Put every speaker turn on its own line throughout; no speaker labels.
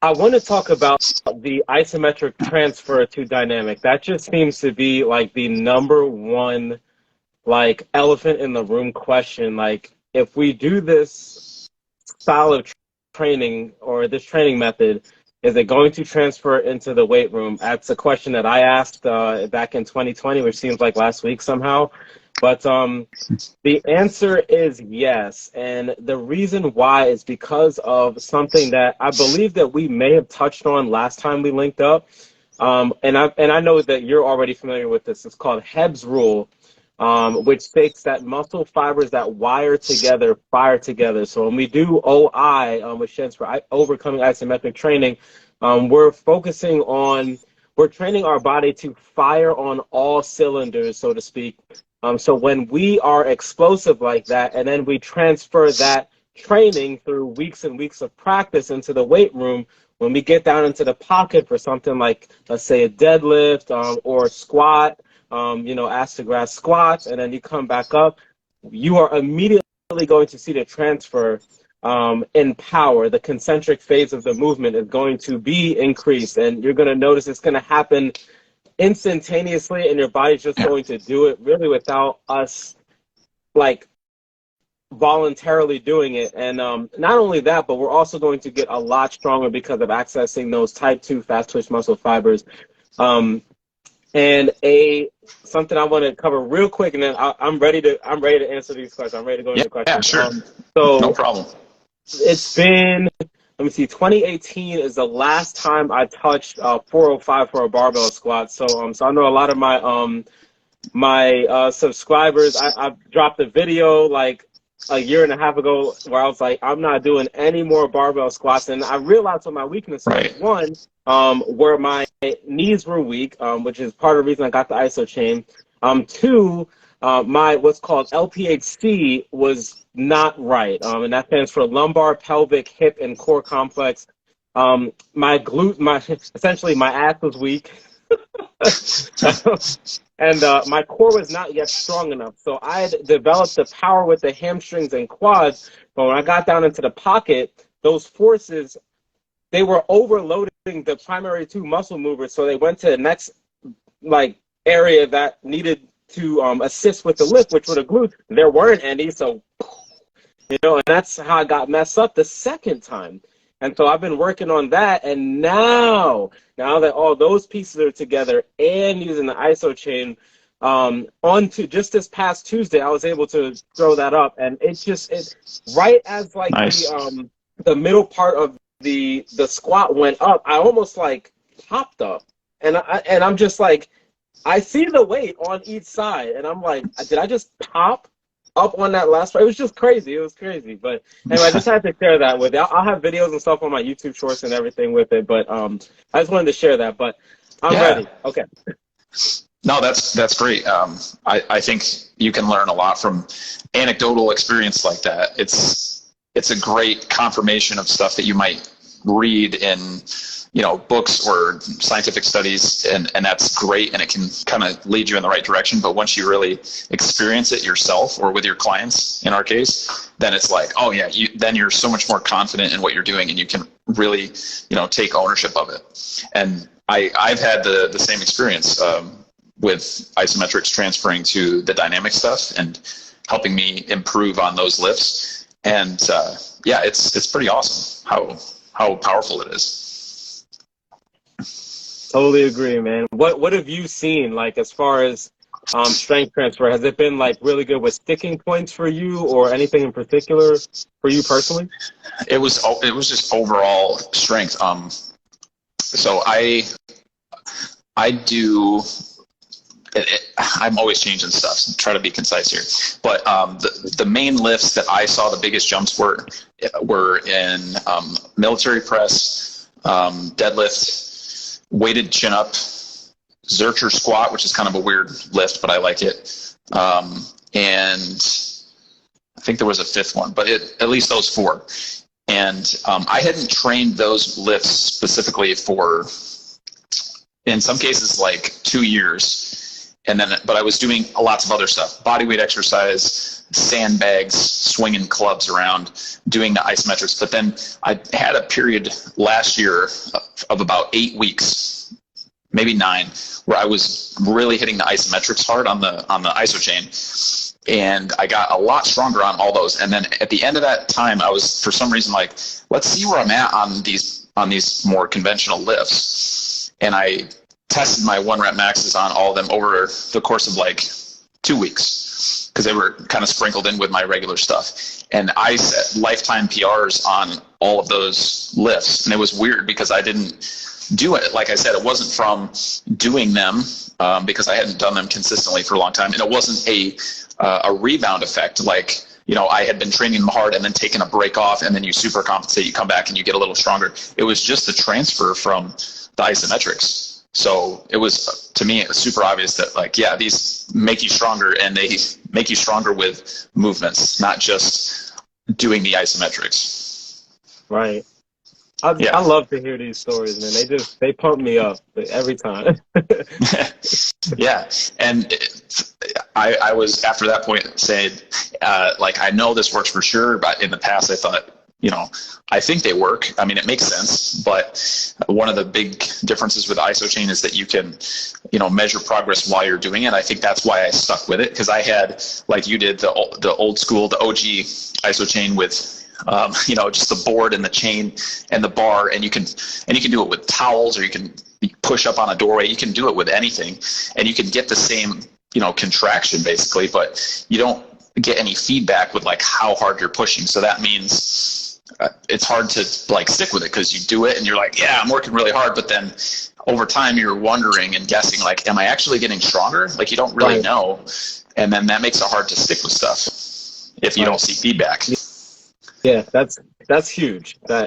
I want to talk about the isometric transfer to dynamic. That just seems to be like the number one like elephant in the room question. Like, if we do this style of training or this training method, is it going to transfer into the weight room? That's a question that I asked back in 2020, which seems like last week somehow. But the answer is yes. And the reason why is because of something that I believe that we may have touched on last time we linked up. And I know that you're already familiar with this. It's called Hebb's rule, which states that muscle fibers that wire together fire together. So when we do OI, which stands for overcoming isometric training, we're training our body to fire on all cylinders, so to speak. So when we are explosive like that, and then we transfer that training through weeks and weeks of practice into the weight room, when we get down into the pocket for something like, let's say, a deadlift or squat, ass to grass squats, and then you come back up, you are immediately going to see the transfer in power. The concentric phase of the movement is going to be increased, and you're going to notice it's going to happen instantaneously, and your body's just going to do it really without us like voluntarily doing it. And not only that, but we're also going to get a lot stronger because of accessing those type 2 fast twitch muscle fibers. And something I want to cover real quick, and then I'm ready to answer these questions. I'm ready to go into questions.
Yeah, sure. No problem.
It's been, let me see, 2018 is the last time I touched 405 for a barbell squat. So I know a lot of my subscribers, I dropped a video like a year and a half ago where I was like, I'm not doing any more barbell squats. And I realized what my weakness was. One, where my knees were weak, which is part of the reason I got the IsoChain. Two, my what's called LPHC was not right, and that stands for lumbar, pelvic, hip, and core complex. Essentially my ass was weak, and my core was not yet strong enough. So I had developed the power with the hamstrings and quads, but when I got down into the pocket, those forces, they were overloading the primary 2 muscle movers, so they went to the next area that needed to assist with the lift, which were the glutes. There weren't any, so and that's how I got messed up the second time. And so I've been working on that, and now that all those pieces are together and using the IsoChain, onto just this past Tuesday, I was able to throw that up, and it's right as nice. The middle part of the squat went up, I almost popped up, and I'm just like, I see the weight on each side, and I'm like, did I just pop up on that last part? It was just crazy. It was crazy. But anyway, I just had to share that with you. I'll have videos and stuff on my YouTube shorts and everything with it, but I just wanted to share that. But I'm ready. Okay.
No, that's great. I think you can learn a lot from anecdotal experience like that. It's a great confirmation of stuff that you might read in books or scientific studies, and that's great, and it can kind of lead you in the right direction. But once you really experience it yourself or with your clients, in our case, then it's like, oh yeah, then you're so much more confident in what you're doing, and you can really take ownership of it. And I've had the same experience with Isometrics transferring to the dynamic stuff and helping me improve on those lifts. And yeah, it's pretty awesome how powerful it is.
Totally agree, man. What have you seen, as far as strength transfer? Has it been really good with sticking points for you, or anything in particular for you personally?
It was just overall strength. So I do. I'm always changing stuff, so try to be concise here. But the main lifts that I saw the biggest jumps were in military press, deadlift, weighted chin up, Zercher squat, which is kind of a weird lift, but I like it. And I think there was a 5th one, but at least those 4. And I hadn't trained those lifts specifically for, in some cases, 2 years. But I was doing lots of other stuff, bodyweight exercise, sandbags, swinging clubs around, doing the isometrics. But then I had a period last year of about 8 weeks, maybe 9, where I was really hitting the isometrics hard on the IsoChain, and I got a lot stronger on all those. And then at the end of that time, I was, for some reason, like, let's see where I'm at on these more conventional lifts. And I tested my 1-rep maxes on all of them over the course of like 2 weeks, because they were kind of sprinkled in with my regular stuff. And I set lifetime PRs on all of those lifts. And it was weird because I didn't do it. Like I said, it wasn't from doing them, because I hadn't done them consistently for a long time. And it wasn't a rebound effect. Like, you know, I had been training them hard and then taking a break off, and then you super compensate, you come back and you get a little stronger. It was just a transfer from the isometrics. So it was, to me, it was super obvious that, like, yeah, these make you stronger, and they make you stronger with movements, not just doing the isometrics.
Right. I love to hear these stories, man. They pump me up every time.
Yeah. And I was, after that point, saying, like, I know this works for sure, but in the past I thought, you know, I think they work. I mean, it makes sense, but one of the big differences with IsoChain is that you can, you know, measure progress while you're doing it. I think that's why I stuck with it, because I had, like you did, the old school, the OG IsoChain with, you know, just the board and the chain and the bar, and you can do it with towels, or you can push up on a doorway. You can do it with anything, and you can get the same, you know, contraction basically, but you don't get any feedback with like how hard you're pushing. So that means it's hard to like stick with it, because you do it and you're like, yeah, I'm working really hard, but then over time you're wondering and guessing, like, am I actually getting stronger? Like, you don't really know, and then that makes it hard to stick with stuff if you don't see feedback.
Yeah, that's huge. I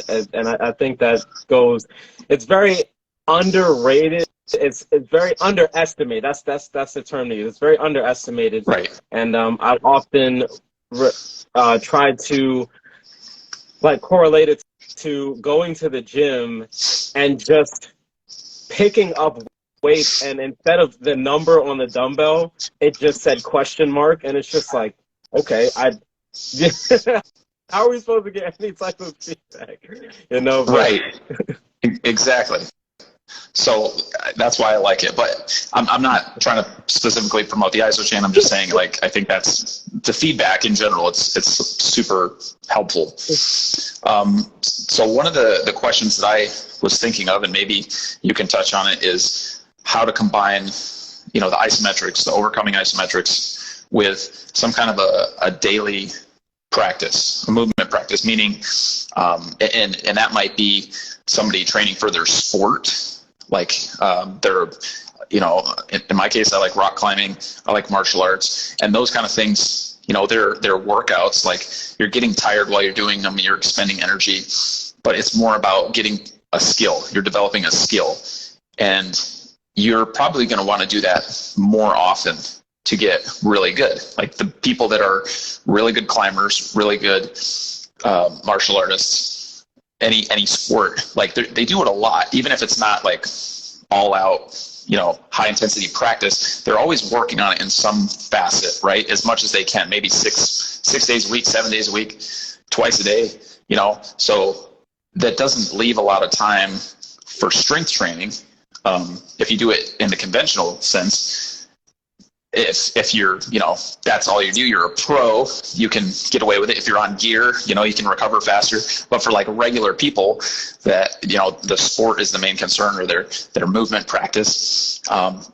think that goes. It's very underrated. It's very underestimated. That's the term to use. It's very underestimated.
Right.
And I've often tried to like correlate it to going to the gym and just picking up weights, and instead of the number on the dumbbell, it just said question mark, and it's just like, okay, how are we supposed to get any type of feedback? You know,
right? Exactly. So that's why I like it. But I'm not trying to specifically promote the IsoChain. I'm just saying, like, I think that's the feedback in general. It's super helpful. So one of the questions that I was thinking of, and maybe you can touch on it, is how to combine, you know, the isometrics, the overcoming isometrics, with some kind of a daily practice, a movement practice, meaning, and that might be somebody training for their sport, like they're, you know, in my case, I like rock climbing, I like martial arts, and those kind of things, you know, they're workouts. Like, you're getting tired while you're doing them, you're expending energy, but it's more about getting a skill. You're developing a skill, and you're probably going to want to do that more often to get really good. Like, the people that are really good climbers, really good martial artists, any sport, like they do it a lot, even if it's not like all out, you know, high intensity practice. They're always working on it in some facet, right? As much as they can, maybe six days a week, 7 days a week, twice a day, you know. So that doesn't leave a lot of time for strength training. If you do it in the conventional sense, if you're, you know, that's all you do, you're a pro, you can get away with it. If you're on gear, you know, you can recover faster. But for like regular people that, you know, the sport is the main concern, or their movement practice,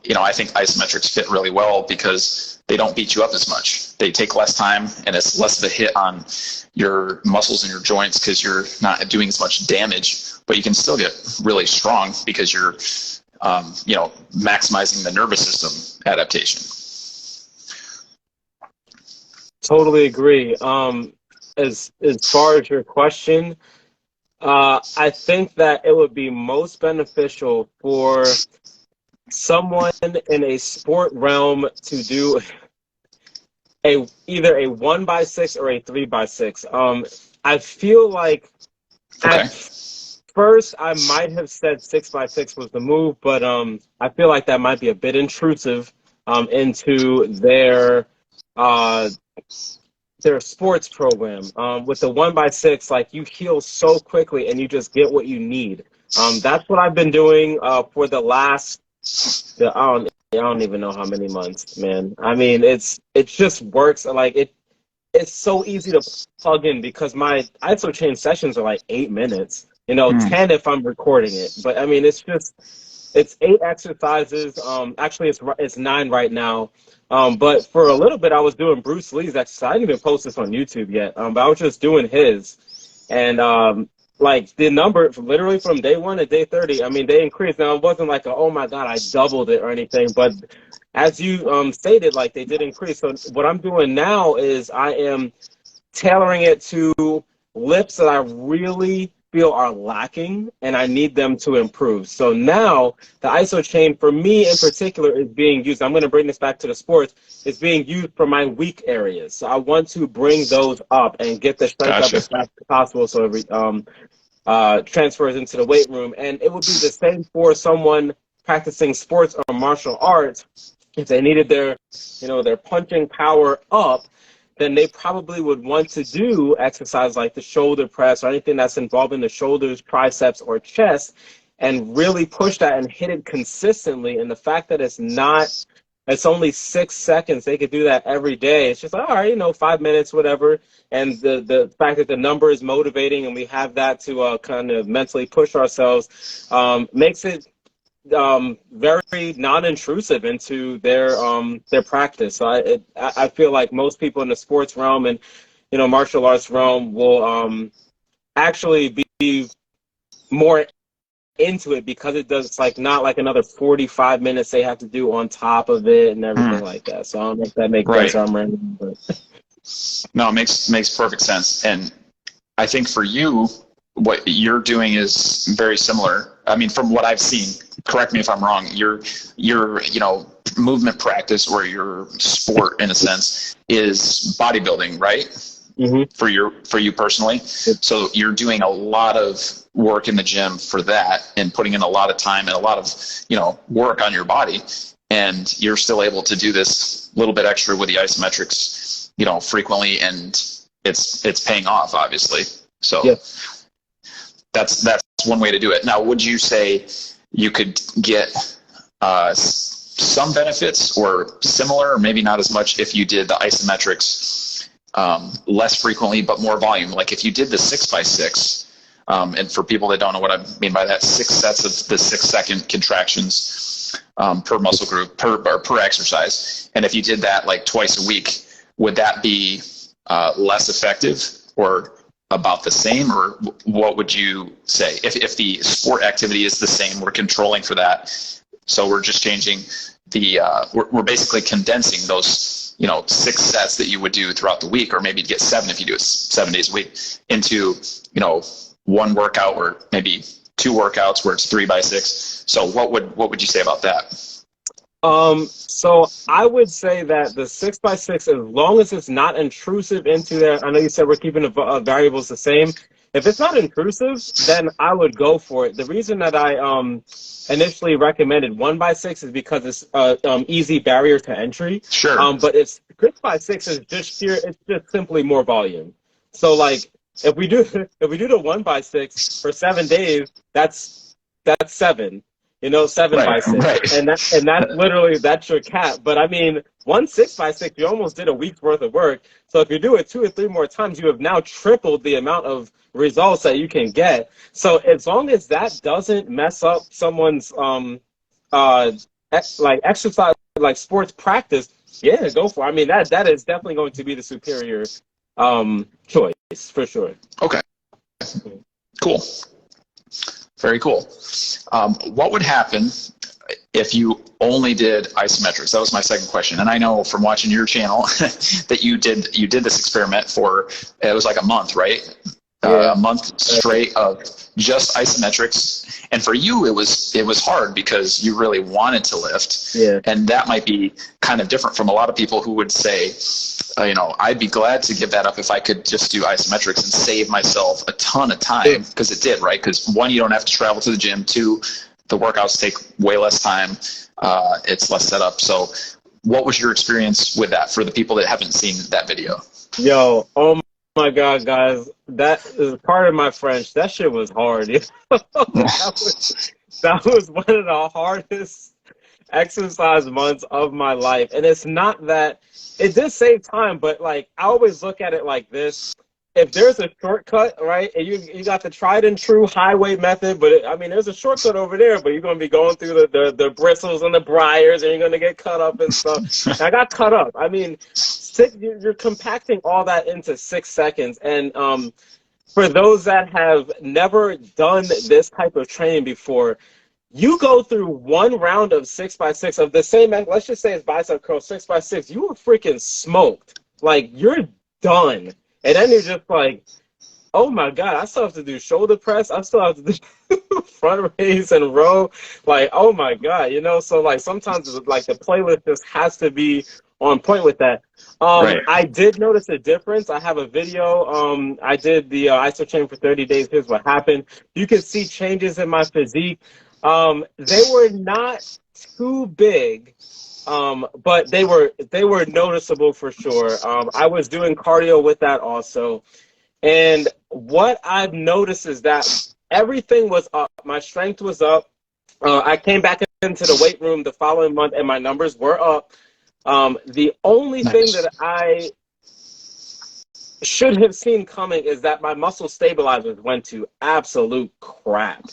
you know, I think isometrics fit really well because they don't beat you up as much. They take less time, and it's less of a hit on your muscles and your joints because you're not doing as much damage, but you can still get really strong because you're, you know, maximizing the nervous system adaptation.
Totally agree. As far as your question, I think that it would be most beneficial for someone in a sport realm to do either a 1x6 or a 3x6. I feel like at first I might have said 6x6 was the move, but I feel like that might be a bit intrusive into their their sports program. With the 1x6, like, you heal so quickly and you just get what you need. That's what I've been doing for the last, I don't even know how many months, man. I mean, it just works. Like, it's so easy to plug in because my IsoChain sessions are like 8 minutes, 10 if I'm recording it. But I mean, it's 8 exercises. Actually, it's 9 right now. But for a little bit, I was doing Bruce Lee's exercise. I didn't even post this on YouTube yet. But I was just doing his, and like, the number literally from day 1 to day 30. I mean, they increased. Now, it wasn't like oh my god, I doubled it or anything. But as you stated, like, they did increase. So what I'm doing now is I am tailoring it to lifts that I really feel are lacking and I need them to improve. So now the IsoChain, for me in particular, is being used. I'm going to bring this back to the sports. It's being used for my weak areas. So I want to bring those up and get the strength up as fast as possible so it transfers into the weight room. And it would be the same for someone practicing sports or martial arts. If they needed their punching power up, then they probably would want to do exercise like the shoulder press or anything that's involving the shoulders, triceps, or chest, and really push that and hit it consistently. And the fact that it's only 6 seconds, they could do that every day. It's just like, all right, 5 minutes, whatever. And the fact that the number is motivating and we have that to kind of mentally push ourselves makes it very non-intrusive into their practice. So I feel like most people in the sports realm and martial arts realm will actually be more into it because it's like not like another 45 minutes they have to do on top of it and everything like that. So I don't know if that makes sense. I'm random, but
no, it makes perfect sense. And I think for you, what you're doing is very similar. I mean, from what I've seen, correct me if I'm wrong, your movement practice or your sport in a sense is bodybuilding, right? Mm-hmm. For you personally. So you're doing a lot of work in the gym for that and putting in a lot of time and a lot of, work on your body. And you're still able to do this little bit extra with the isometrics, frequently, and it's paying off, obviously. So yeah. That's one way to do it. Now, would you say you could get some benefits or similar, or maybe not as much, if you did the isometrics less frequently but more volume? Like if you did the 6x6, and for people that don't know what I mean by that, 6 sets of the 6-second contractions per muscle group per exercise, and if you did that like twice a week, would that be less effective or about the same, or what would you say? If the sport activity is the same, we're controlling for that, so we're just changing the we're basically condensing those 6 sets that you would do throughout the week, or maybe you'd get 7 if you do it 7 days a week, into one workout or maybe 2 workouts where it's 3x6. So what would you say about that?
So I would say that the 6x6, as long as it's not intrusive into there, I know you said we're keeping the variables the same. If it's not intrusive, then I would go for it. The reason that I initially recommended 1x6 is because it's easy barrier to entry.
Sure.
But 6x6 is it's just simply more volume. So like if we do the 1x6 for 7 days, that's 7. 7x6, right. And that's literally, that's your cap. But I mean, 1 6x6, you almost did a week's worth of work. So if you do it 2 or 3 more times, you have now tripled the amount of results that you can get. So as long as that doesn't mess up someone's like exercise, like sports practice, yeah, go for it. I mean, that is definitely going to be the superior choice for sure.
Okay, cool. Very cool. What would happen if you only did isometrics? That was my second question. And I know from watching your channel that you did this experiment for, it was like a month, right? A month straight of just isometrics. And for you, it was hard because you really wanted to lift. Yeah. And that might be kind of different from a lot of people who would say, I'd be glad to give that up if I could just do isometrics and save myself a ton of time, because it did, right? Because 1, you don't have to travel to the gym. 2, the workouts take way less time. It's less setup. So what was your experience with that for the people that haven't seen that video?
Yo, oh my God, guys, that is part of my French. That shit was hard. That was one of the hardest exercise months of my life. And it's not that it did save time, but like I always look at it like this. If there's a shortcut, right, and you got the tried and true highway method, but I mean, there's a shortcut over there, but you're going to be going through the bristles and the briars, and you're going to get cut up and stuff. And I got cut up. I mean, you're compacting all that into 6 seconds. And for those that have never done this type of training before, you go through one round of 6x6 of the same, let's just say it's bicep curl 6x6, you are freaking smoked. Like, you're done. And then you're just like, oh my God, I still have to do shoulder press. I still have to do front raise and row. Like, oh my God, you know? So, like, sometimes it's like the playlist just has to be on point with that.
Right.
I did notice a difference. I have a video. I did the IsoChain for 30 days. Here's what happened. You can see changes in my physique. They were not too big. But they were noticeable for sure. I was doing cardio with that also. And what I've noticed is that everything was up. My strength was up. I came back into the weight room the following month and my numbers were up. The only thing that I should have seen coming is that my muscle stabilizers went to absolute crap.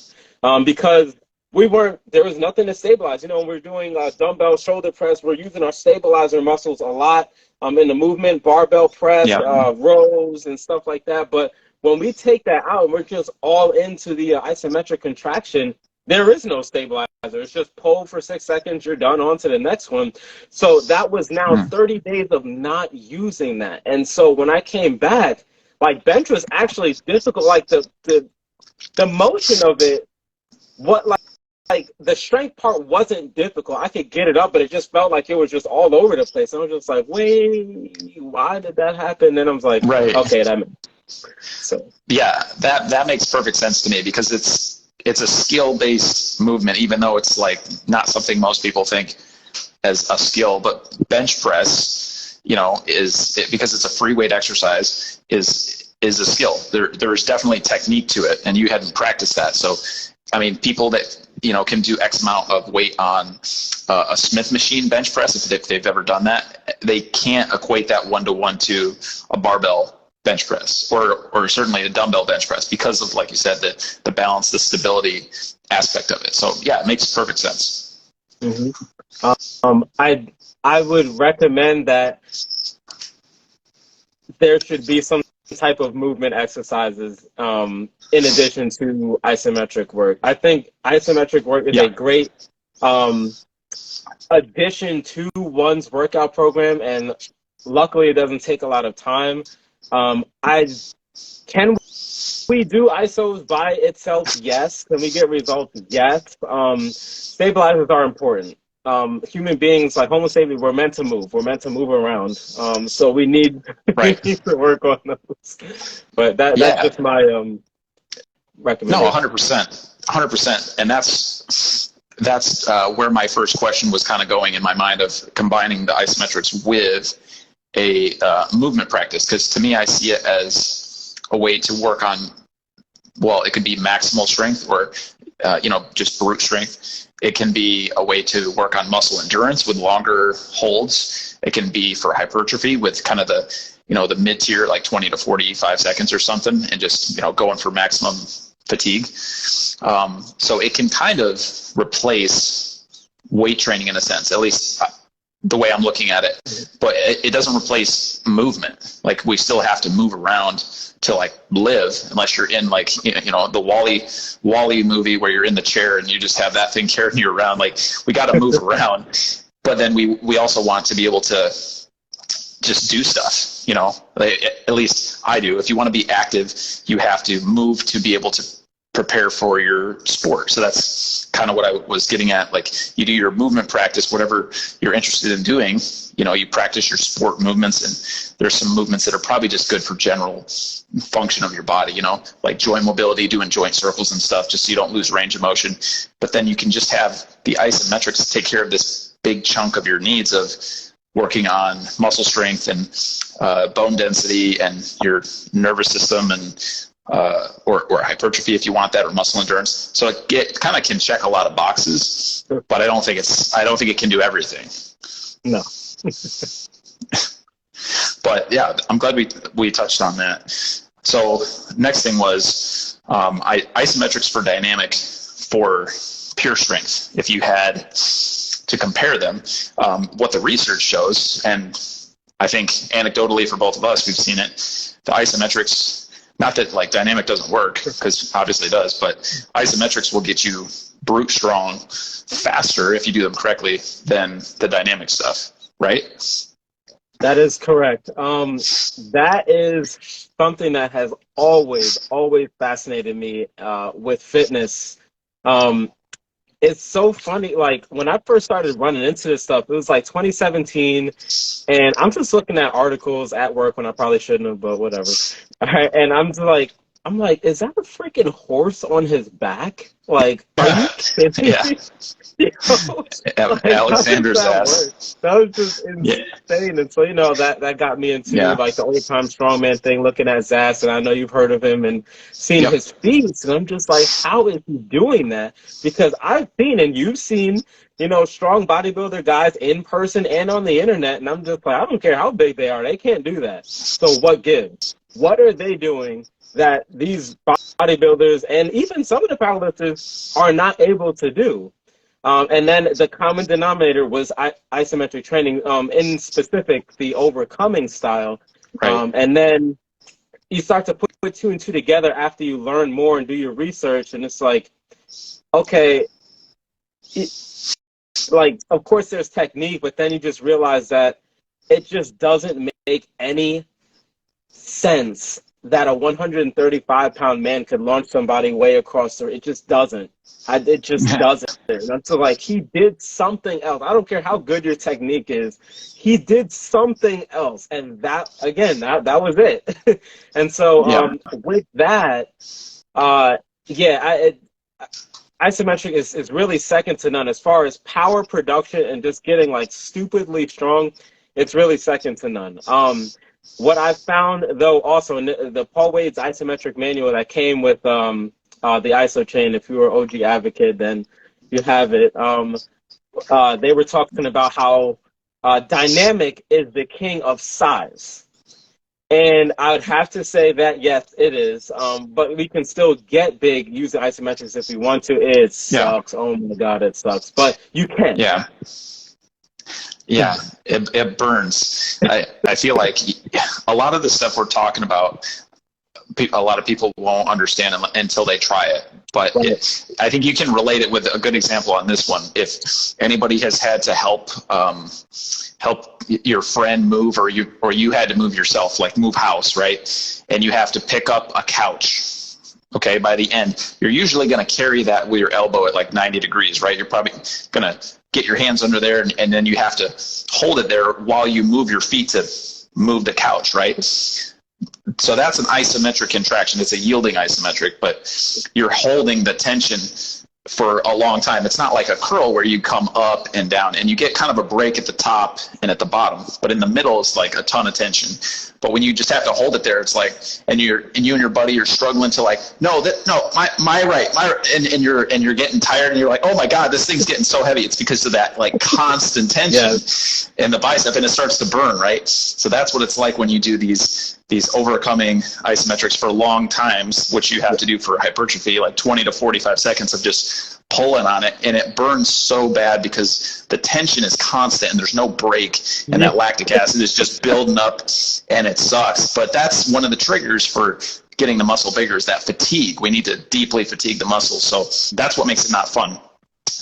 Because there was nothing to stabilize. You know, when we're doing dumbbell shoulder press, we're using our stabilizer muscles a lot in the movement, barbell press, rows, and stuff like that. But when we take that out and we're just all into the isometric contraction, there is no stabilizer. It's just pull for 6 seconds, you're done, on to the next one. So that was now 30 days of not using that. And so when I came back, like, bench was actually difficult. Like, the motion of it, like the strength part wasn't difficult. I could get it up, but it just felt like it was just all over the place. I was just like, wait, why did that happen? And I was like,
right.
Okay, that makes sense. So
yeah, that makes perfect sense to me, because it's a skill-based movement, even though it's like not something most people think as a skill. But bench press, you know, because it's a free weight exercise, is a skill. There's definitely technique to it, and you hadn't practiced that. So, I mean, people that, you know, can do X amount of weight on a Smith machine bench press, if they've ever done that, they can't equate that 1-to-1 to a barbell bench press, or certainly a dumbbell bench press, because of, like you said, the balance, the stability aspect of it. So yeah, it makes perfect sense.
Mm-hmm. I would recommend that there should be some type of movement exercises in addition to isometric work. I think isometric work is a great addition to one's workout program, and luckily it doesn't take a lot of time. Can we do ISOs by itself? Yes. Can we get results? Yes. Stabilizers are important. Human beings, like Homo sapiens, we're meant to move. We're meant to move around. So we need, we need to work on those. But that's just my recommendation.
No, 100%. 100%. And that's where my first question was kind of going in my mind, of combining the isometrics with a movement practice. Because to me, I see it as a way to work on, well, it could be maximal strength, or you know, just brute strength. It can be a way to work on muscle endurance with longer holds. It can be for hypertrophy with kind of the, you know, the mid-tier, like 20 to 45 seconds or something, and just, you know, going for maximum fatigue. So it can kind of replace weight training in a sense, at least the way I'm looking at it. But it doesn't replace movement. Like, we still have to move around to, like, live, unless you're in, like, you know, the Wall-E movie where you're in the chair and you just have that thing carrying you around. Like, we got to move around, but then we also want to be able to just do stuff, you know. Like, at least I do. If you want to be active, you have to move to be able to prepare for your sport. So that's kind of what I was getting at. Like, you do your movement practice, whatever you're interested in doing, you know, you practice your sport movements, and there's some movements that are probably just good for general function of your body, you know, like joint mobility, doing joint circles and stuff, just so you don't lose range of motion. But then you can just have the isometrics take care of this big chunk of your needs of working on muscle strength and bone density and your nervous system and or hypertrophy if you want that, or muscle endurance. So it kind of can check a lot of boxes, but I don't think it can do everything.
No.
But yeah, I'm glad we touched on that. So next thing was isometrics for dynamic for pure strength. If you had to compare them, what the research shows, and I think anecdotally for both of us, we've seen it, the isometrics, not that like dynamic doesn't work, because obviously it does, but isometrics will get you brute strong faster if you do them correctly than the dynamic stuff, right?
That is correct. That is something that has always fascinated me with fitness. It's so funny. Like when I first started running into this stuff, it was like 2017, and I'm just looking at articles at work when I probably shouldn't have, but whatever. All right, and I'm like, is that a freaking horse on his back? Like, are you kidding
Yeah.
me? You know? Like,
Alexander's
how does
ass.
that work? That was just insane. And so, that got me into like the old time strongman thing, looking at Zaz, and I know you've heard of him and seen his feats, and I'm just like, how is he doing that? Because I've seen, and you've seen, strong bodybuilder guys in person and on the internet, and I'm just like, I don't care how big they are, they can't do that. So what gives? What are they doing that these bodybuilders and even some of the powerlifters are not able to do? And then the common denominator was isometric training, in specific, the overcoming style.
Right.
And then you start to put two and two together after you learn more and do your research. And it's like, okay, like, of course there's technique, but then you just realize that it just doesn't make any sense that a 135-pound man could launch somebody way across the. It just doesn't. It just doesn't. And so, like, he did something else. I don't care how good your technique is. He did something else, and that was it. And so, with that, isometric is really second to none as far as power production and just getting like stupidly strong. It's really second to none. What I found, though, also in the Paul Wade's isometric manual that came with the IsoChain, if you were OG advocate, then you have it. They were talking about how dynamic is the king of size. And I would have to say that, yes, it is. But we can still get big using isometrics if we want to. It sucks. Oh, my God, it sucks. But you can.
Yeah. Yeah, it burns. I feel like a lot of the stuff we're talking about, a lot of people won't understand until they try it. But I think you can relate it with a good example on this one. If anybody has had to help your friend move, or you had to move yourself, like move house, right? And you have to pick up a couch. Okay, by the end, you're usually going to carry that with your elbow at like 90 degrees, right? You're probably going to get your hands under there, and then you have to hold it there while you move your feet to move the couch, right? So that's an isometric contraction. It's a yielding isometric, but you're holding the tension for a long time. It's not like a curl where you come up and down, and you get kind of a break at the top and at the bottom, but in the middle it's like a ton of tension. But when you just have to hold it there, it's like, and you and your buddy are struggling to like, my right, and you're getting tired, and you're like, oh my God, this thing's getting so heavy. It's because of that like constant tension in the bicep, and it starts to burn, right? So that's what it's like when you do these overcoming isometrics for long times, which you have to do for hypertrophy, like 20 to 45 seconds of just pulling on it, and it burns so bad because the tension is constant and there's no break, and that lactic acid is just building up, and it sucks. But that's one of the triggers for getting the muscle bigger, is that fatigue. We need to deeply fatigue the muscle. So that's what makes it not fun.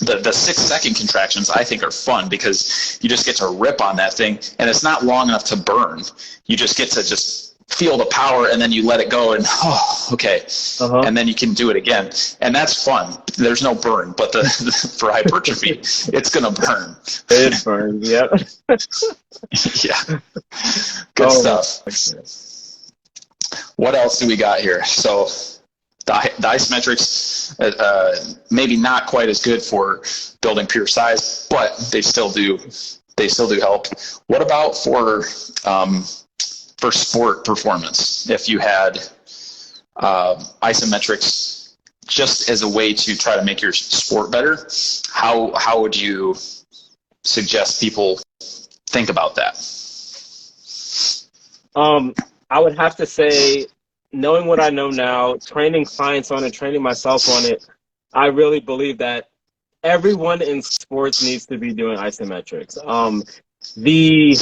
The 6-second contractions, I think, are fun because you just get to rip on that thing, and it's not long enough to burn. You just get to just feel the power, and then you let it go, and and then you can do it again, and that's fun. There's no burn, but for hypertrophy, it's gonna burn.
It burns. Yep.
Yeah. Good stuff. What else do we got here? So the isometrics, maybe not quite as good for building pure size, but they still do they still do help. What about for sport performance? If you had isometrics just as a way to try to make your sport better, how would you suggest people think about that?
I would have to say, knowing what I know now, training clients on it, training myself on it, I really believe that everyone in sports needs to be doing isometrics. The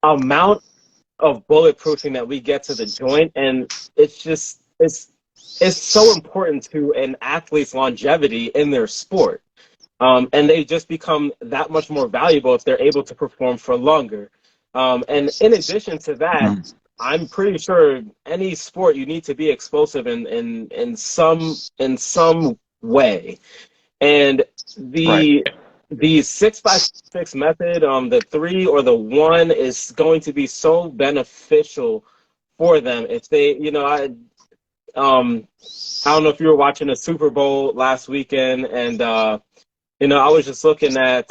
amount of bulletproofing that we get to the joint, and it's so important to an athlete's longevity in their sport. And they just become that much more valuable if they're able to perform for longer. And in addition to that, I'm pretty sure any sport you need to be explosive in some way. And the 6x6 method, the 3 or the 1 is going to be so beneficial for them if they, I don't know if you were watching the Super Bowl last weekend, and I was just looking at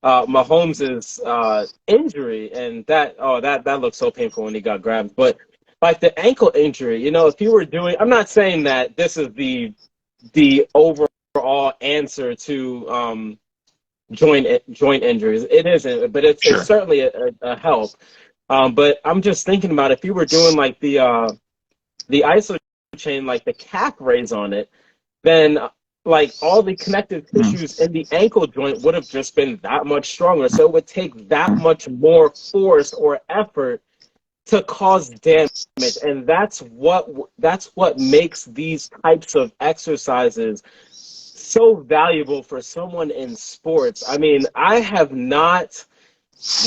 Mahomes' injury, and that looked so painful when he got grabbed. But like the ankle injury, if you were doing, I'm not saying that this is the overall answer to joint injuries. It isn't, but it's certainly a help. But I'm just thinking about if you were doing like the IsoChain, like the calf raise on it, then like all the connective tissues in the ankle joint would have just been that much stronger. So it would take that much more force or effort to cause damage. And that's what makes these types of exercises so valuable for someone in sports. I mean, I have not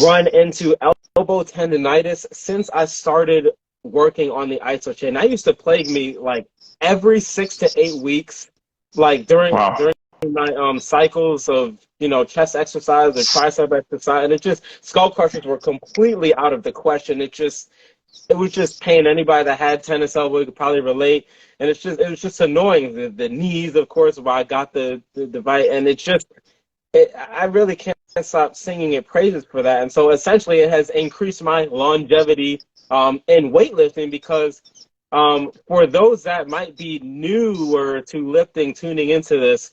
run into elbow tendonitis since I started working on the IsoChain. That used to plague me like every 6 to 8 weeks, like during my cycles of chest exercise or tricep exercise, and it just, skull crushers were completely out of the question. It was just pain. Anybody that had tennis elbow could probably relate, and it was just annoying. The knees, of course, where I got the device, and I really can't stop singing it praises for that. And so essentially, it has increased my longevity in weightlifting, because for those that might be newer to lifting, tuning into this,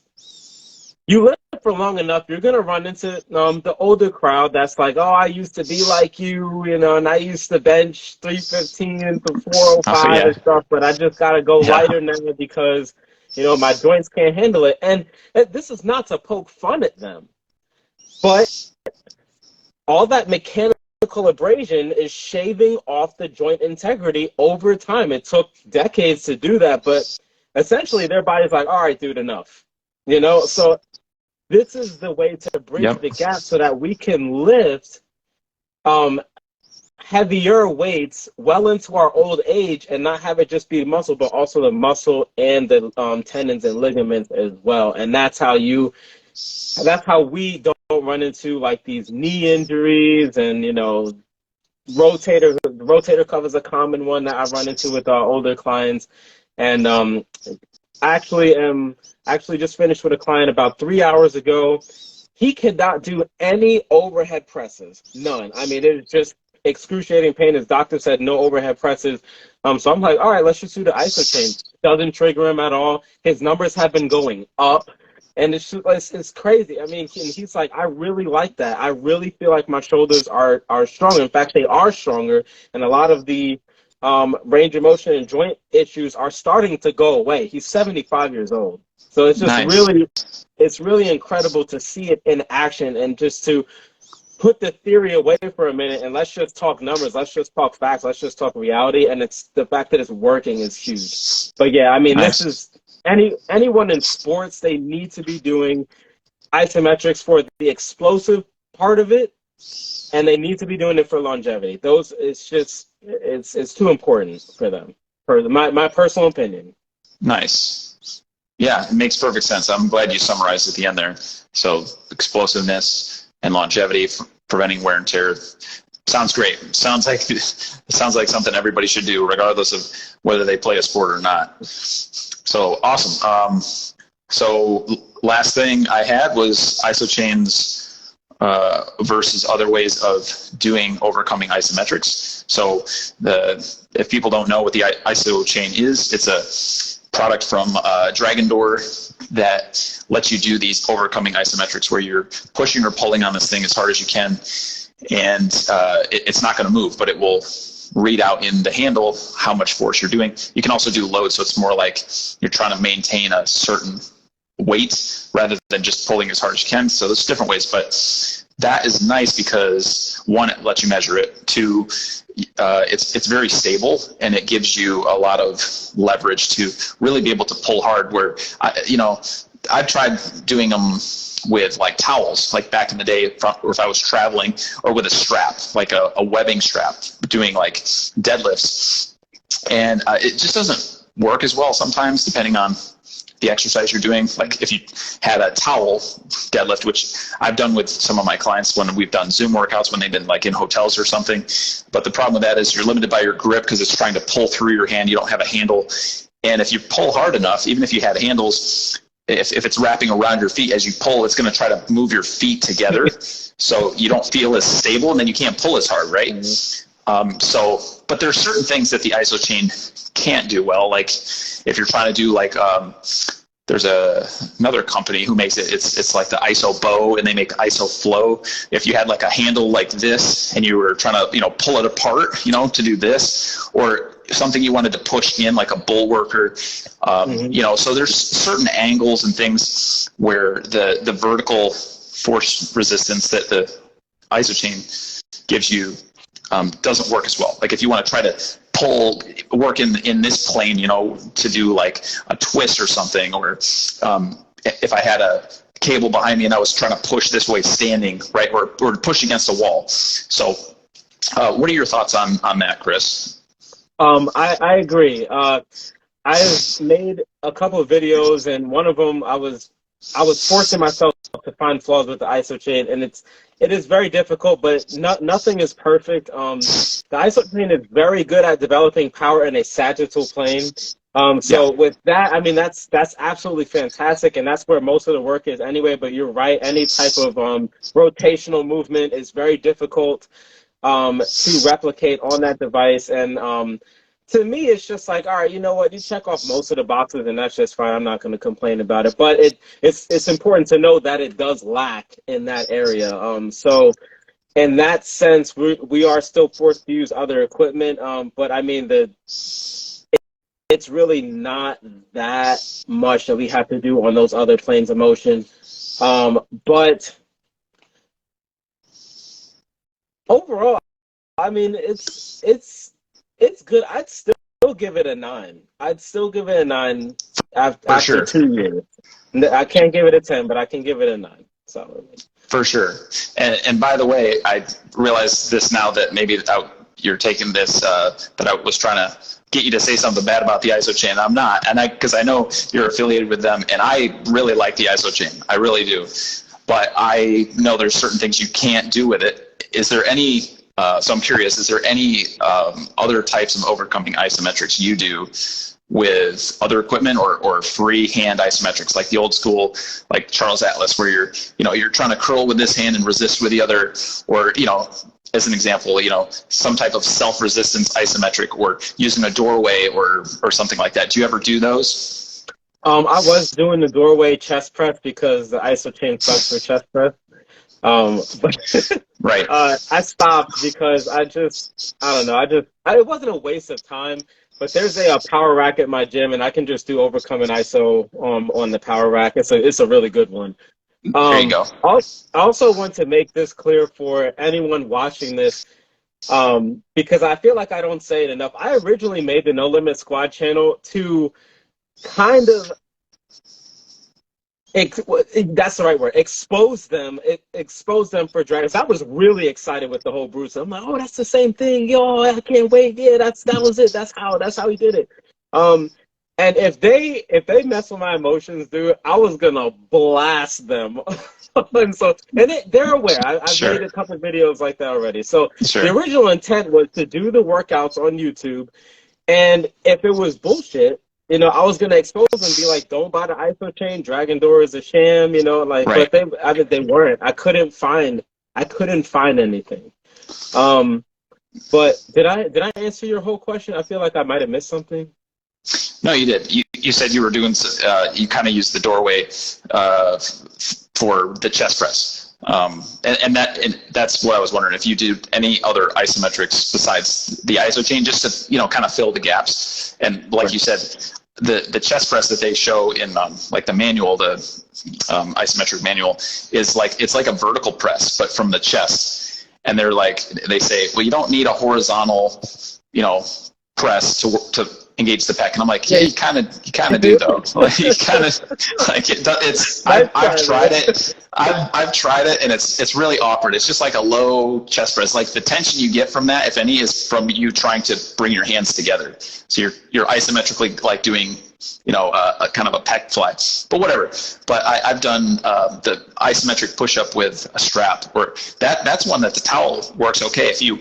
you lift for long enough, you're going to run into the older crowd that's like, oh, I used to be like you, and I used to bench 315 to 405 and stuff, but I just got to go lighter now because, my joints can't handle it. And this is not to poke fun at them, but all that mechanical abrasion is shaving off the joint integrity over time. It took decades to do that, but essentially their body's like, all right, dude, enough. So this is the way to bridge the gap so that we can lift heavier weights well into our old age and not have it just be muscle, but also the muscle and the tendons and ligaments as well. And that's how we don't run into like these knee injuries and, rotator cuff is a common one that I run into with our older clients. And I actually just finished with a client about 3 hours ago. He could not do any overhead presses, none. I mean, it was just excruciating pain. His doctor said no overhead presses. So I'm like, all right, let's just do the IsoChain. Doesn't trigger him at all. His numbers have been going up, and it's crazy. I mean, he's like, I really like that. I really feel like my shoulders are stronger. In fact, they are stronger, and a lot of the range of motion and joint issues are starting to go away. He's 75 years old. So it's just really incredible to see it in action, and just to put the theory away for a minute and let's just talk numbers, let's just talk facts, let's just talk reality, and it's the fact that it's working is huge. But yeah, I mean, this is anyone in sports, they need to be doing isometrics for the explosive part of it, and they need to be doing it for longevity. It's too important for them, for my personal opinion.
Nice. Yeah, it makes perfect sense. I'm glad you summarized at the end there. So explosiveness and longevity, preventing wear and tear. Sounds great. Sounds like something everybody should do, regardless of whether they play a sport or not. So awesome. So last thing I had was IsoChain's versus other ways of doing overcoming isometrics. So if people don't know what the IsoChain is, it's a product from Dragon Door that lets you do these overcoming isometrics where you're pushing or pulling on this thing as hard as you can, and it's not going to move, but it will read out in the handle how much force you're doing. You can also do load, so it's more like you're trying to maintain a certain weight rather than just pulling as hard as you can. So there's different ways, but that is nice because one, it lets you measure it. Two, it's very stable, and it gives you a lot of leverage to really be able to pull hard. Where I've tried doing them with like towels, like back in the day, or if I was traveling, or with a strap, like a webbing strap, doing like deadlifts, and it just doesn't work as well sometimes, depending on the exercise you're doing. Like if you had a towel deadlift, which I've done with some of my clients when we've done Zoom workouts when they've been like in hotels or something. But the problem with that is you're limited by your grip because it's trying to pull through your hand. You don't have a handle. And if you pull hard enough, even if you had handles, if it's wrapping around your feet as you pull, it's going to try to move your feet together. So you don't feel as stable, and then you can't pull as hard, right? Mm-hmm. But there's certain things that the IsoChain can't do well. Like if you're trying to do like, there's another company who makes it. It's like the Iso Bow, and they make Iso Flow. If you had like a handle like this, and you were trying to pull it apart, to do this, or something you wanted to push in like a bulwark, or mm-hmm. So there's certain angles and things where the vertical force resistance that the IsoChain gives you doesn't work as well. Like if you want to try to work in this plane, to do like a twist or something, or if I had a cable behind me and I was trying to push this way standing, right, or push against a wall. So what are your thoughts on that, Chrys?
I agree. I've made a couple of videos, and one of them I was forcing myself to find flaws with the IsoChain, and it is very difficult, but nothing is perfect. The IsoChain is very good at developing power in a sagittal plane. So with that, I mean, that's absolutely fantastic, and that's where most of the work is anyway. But you're right, any type of rotational movement is very difficult to replicate on that device. And to me, it's just like, all right, you know what? You check off most of the boxes, and that's just fine. I'm not going to complain about it. But it's important to know that it does lack in that area. So in that sense, we are still forced to use other equipment. But I mean, it's really not that much that we have to do on those other planes of motion. But overall, I mean, it's good. I'd still give it a 9. I'd still give it a 9 after 2 years. I can't give it a 10, but I can give it a 9. So
for sure. And by the way, I realize this now that maybe you're taking this that I was trying to get you to say something bad about the IsoChain. I'm not, because I know you're affiliated with them, and I really like the IsoChain. I really do. But I know there's certain things you can't do with it. Is there any? So I'm curious, is there any other types of overcoming isometrics you do with other equipment, or free hand isometrics, like the old school, like Charles Atlas, where you're trying to curl with this hand and resist with the other, or as an example, some type of self-resistance isometric, or using a doorway or something like that. Do you ever do those?
I was doing the doorway chest press because the IsoChain sucks for chest press. But
right.
I stopped because I don't know. It wasn't a waste of time, but there's a power rack at my gym, and I can just do overcoming ISO on the power rack. It's a really good one.
There you go.
I also want to make this clear for anyone watching this, because I feel like I don't say it enough. I originally made the NoLimitSquad channel to kind of, that's the right word, expose them for dragons. I was really excited with the whole Bruce. I'm like, oh, that's the same thing. Yo, I can't wait. Yeah, that was it. That's how he did it. And if they mess with my emotions, dude, I was gonna blast them. and they're aware. I've made a couple of videos like that already. So the original intent was to do the workouts on YouTube, and if it was bullshit, I was gonna expose them and be like, don't buy the IsoChain. Dragon Door is a sham. Right. But they weren't. I couldn't find I couldn't find anything. But did I answer your whole question? I feel like I might have missed something.
No, you did. You said you were doing, you kind of used the doorway for the chest press. And that's what I was wondering, if you do any other isometrics besides the IsoChain, just to, kind of fill the gaps. And like you said, the chest press that they show in like the manual, the isometric manual, is it's like a vertical press, but from the chest. And they say, well, you don't need a horizontal, press to engage the pec, and I'm like, yeah, you kind of do though. You kind of it's. I've tried it. I've tried it, and it's really awkward. It's just like a low chest press. Like the tension you get from that, if any, is from you trying to bring your hands together. So you're isometrically like doing, a kind of a pec fly, but whatever. But I've done the isometric push-up with a strap, where that's one that the towel works okay. If you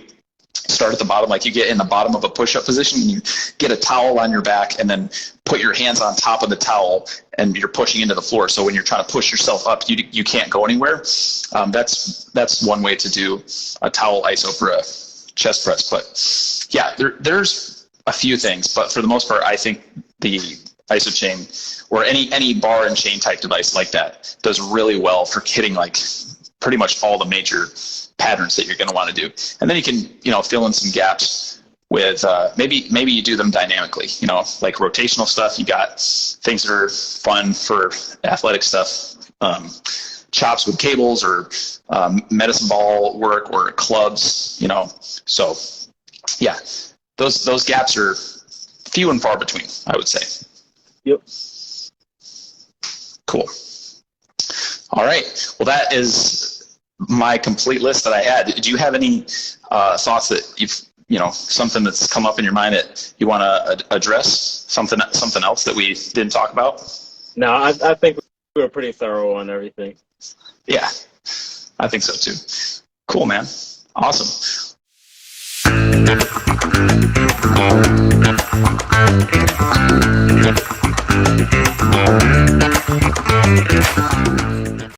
start at the bottom, like you get in the bottom of a push-up position, and you get a towel on your back and then put your hands on top of the towel, and you're pushing into the floor. So when you're trying to push yourself up, you can't go anywhere. That's one way to do a towel iso for a chest press. But yeah, there's a few things, but for the most part, I think the IsoChain or any bar and chain type device like that does really well for hitting like pretty much all the major patterns that you're going to want to do. And then you can, fill in some gaps with maybe you do them dynamically, like rotational stuff. You got things that are fun for athletic stuff, chops with cables, or medicine ball work, or clubs, So yeah, those gaps are few and far between, I would say.
Yep.
Cool. All right. Well, that is my complete list that I had. Do you have any thoughts that something that's come up in your mind that you want to address? Something else that we didn't talk about?
No, I think we were pretty thorough on everything.
Yeah, I think so too. Cool, man. Awesome.